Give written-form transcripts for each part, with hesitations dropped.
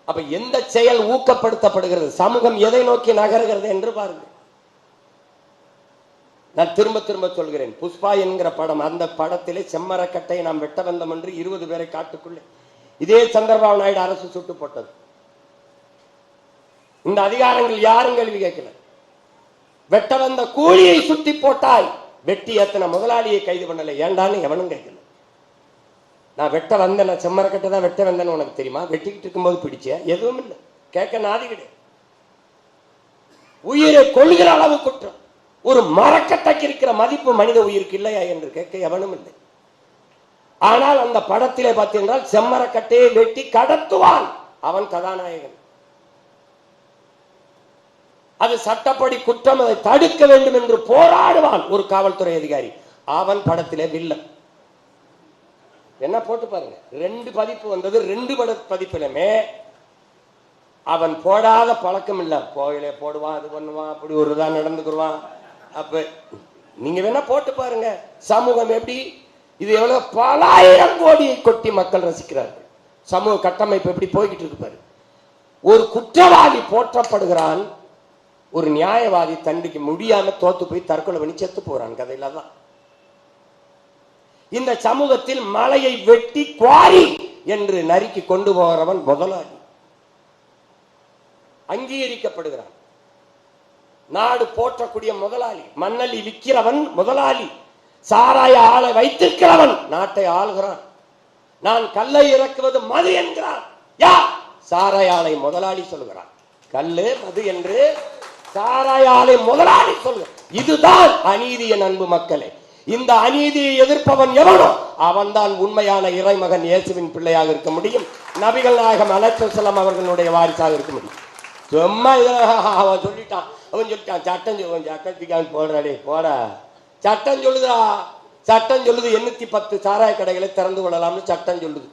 அப்ப எந்த செயல் ஊக்கப்படுத்தப்படுகிறது, சமூகம் எதை நோக்கி நகர்கிறது என்று பாருங்கள். நான் திரும்ப திரும்ப சொல்கிறேன், புஷ்பா என்கிற படம், அந்த படத்திலே செம்மரக்கட்டை நாம் வெட்ட வந்தோம் என்று 20 பேரை காட்டுக்குள்ளே இதே சந்திரபாபு நாயுடு அரசு சுட்டு போட்டது. இந்த அதிகாரங்கள் யாரும் கேள்வி கேட்கல. வெட்ட வந்த கூலியை சுத்தி போட்டாய், வெட்டி ஏத்தன முதலாளியை கைது பண்ணல, ஏண்டான்னு எவனும் கேட்கல. நான் வெட்ட வந்தேன், செம்மரக்கட்டை தான் வெட்ட வந்தேன்னு உனக்கு தெரியுமா? வெட்டிக்கிட்டு இருக்கும்போது பிடிச்ச எதுவும் இல்லை, கேட்க நாதி கிடையாது. உயிரை கொள்கிற அளவு குற்றம். ஒரு மரக்கட்டைக்கு இருக்கிற மதிப்பு மனித உயிருக்கு இல்லையா என்று கேட்க எவனும் இல்லை. ஆனால் அந்த படத்திலே பார்த்தீர்கள், செம்மரக்கட்டையை வெட்டி கடத்துவான், அவன் கதாநாயகன். அது சட்டப்படி குற்றம், அதை தடுக்க வேண்டும் என்று போராடுவான் ஒரு காவல்துறை அதிகாரி, அவன் படத்திலே வில்லன். என்ன போட்டு பாருங்க, 2 பதிப்பு வந்தது. 2 பதிப்பிலுமே அவன் போடாத பழக்கம் இல்ல. கோயிலே போடுவான், அது பண்ணுவான், அப்படி ஒரு தான் நடந்துக்குருவான். அப்ப நீங்க வேணா போட்டு பாருங்க, சமூகம் எப்படி இது எவ்வளவு பல ஆயிரம் கோடியை கொட்டி மக்கள் ரசிக்கிறார்கள். சமூக கட்டமைப்பு எப்படி போய்கிட்டு இருக்கு பாரு. ஒரு குற்றவாளி போற்றப்படுகிறான், ஒரு நியாயவாதி தண்டிக்க முடியாம தோத்து போய் தற்கொலை பண்ணி செத்து போறான். கதையில தான் இந்த சமூகத்தில் மலையை வெட்டி குவாரி என்று நறுக்கி கொண்டு போகிறவன் முதலாளி, அங்கீகரிக்கப்படுகிறான். நாடு போற்றக்கூடிய முதலாளி, மண்ணலி விற்கிறவன் முதலாளி, சாராய ஆளை வைத்திருக்கிறவன் நாட்டை ஆளுகிறான். நான் கல்லை இறக்குவது மது என்கிறான். யார்? சாராய ஆலை முதலாளி சொல்கிறான். கல்லு மது என்று சாராய ஆலை முதலாளி சொல்கிறான். இதுதான் அநீதியின் அன்பு மக்களே. இந்த அநீதியை எதிர்ப்பவன் எவனோ அவன் தான் உண்மையான இறைமகன் இயேசுவின் பிள்ளையாக இருக்க முடியும், நபிகள் நாயகம் அலைஹிஸ்ஸலாம் அவர்களுடைய வாரிசாக இருக்க முடியும். சும்மா அவன் சொல்லிட்டான், சட்டம் சட்டத்துக்கு போடுறாடே போட, சட்டம் சொல்லுதா, சட்டம் சொல்லுது 810 சாராய கடைகளை திறந்து கொள்ளலாம்னு சட்டம் சொல்லுது.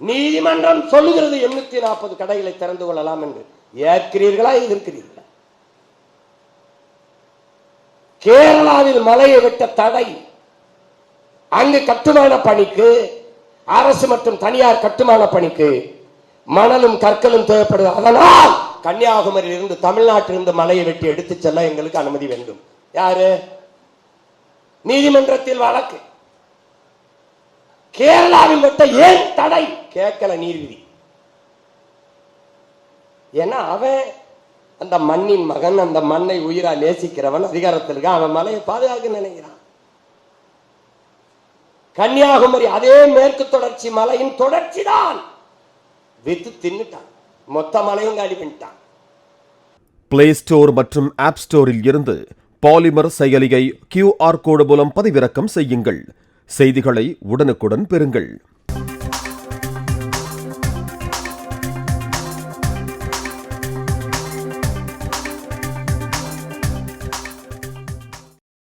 நீதிமன்றம் சொல்லுகிறது 840 கடைகளை திறந்து கொள்ளலாம் என்று. ஏற்கிறீர்களா எதிர்க்கிறீர்களா? கேரளாவில் மலையை வெட்ட தடை, அங்கு கட்டுமான பணிக்கு, அரசு மற்றும் தனியார் கட்டுமான பணிக்கு மணலும் கற்களும் தேவைப்படுது. அதனால் கன்னியாகுமரியில் இருந்து தமிழ்நாட்டிலிருந்து மலையை வெட்டி எடுத்து செல்ல எங்களுக்கு அனுமதி வேண்டும். யாரு? நீதிமன்றத்தில் வழக்கு. கேரளாவில் வெட்ட ஏன் தடை கேட்கல நீதிபதி. ஏன்னா அவன் அந்த மண்ணின் மகன், அந்த மண்ணை உயிரா நேசிக்கிறவன், அதிகாரத்தில் இருக்க, அவன் மலையை பாதுகாக்க நினைக்கிறான். கன்னியாகுமரி அதே மேற்கு தொடர்ச்சி மலையின் தொடர்ச்சி தான், வித்து தின்னுட்டான், மொத்த மலையும் காலி பண்ணிட்டான். பிளே ஸ்டோர் மற்றும் ஆப் ஸ்டோரில் இருந்து பாலிமர் செயலியை QR கோடு மூலம் பதிவிறக்கம் செய்யுங்கள். செய்திகளை உடனுக்குடன் பெறுங்கள்.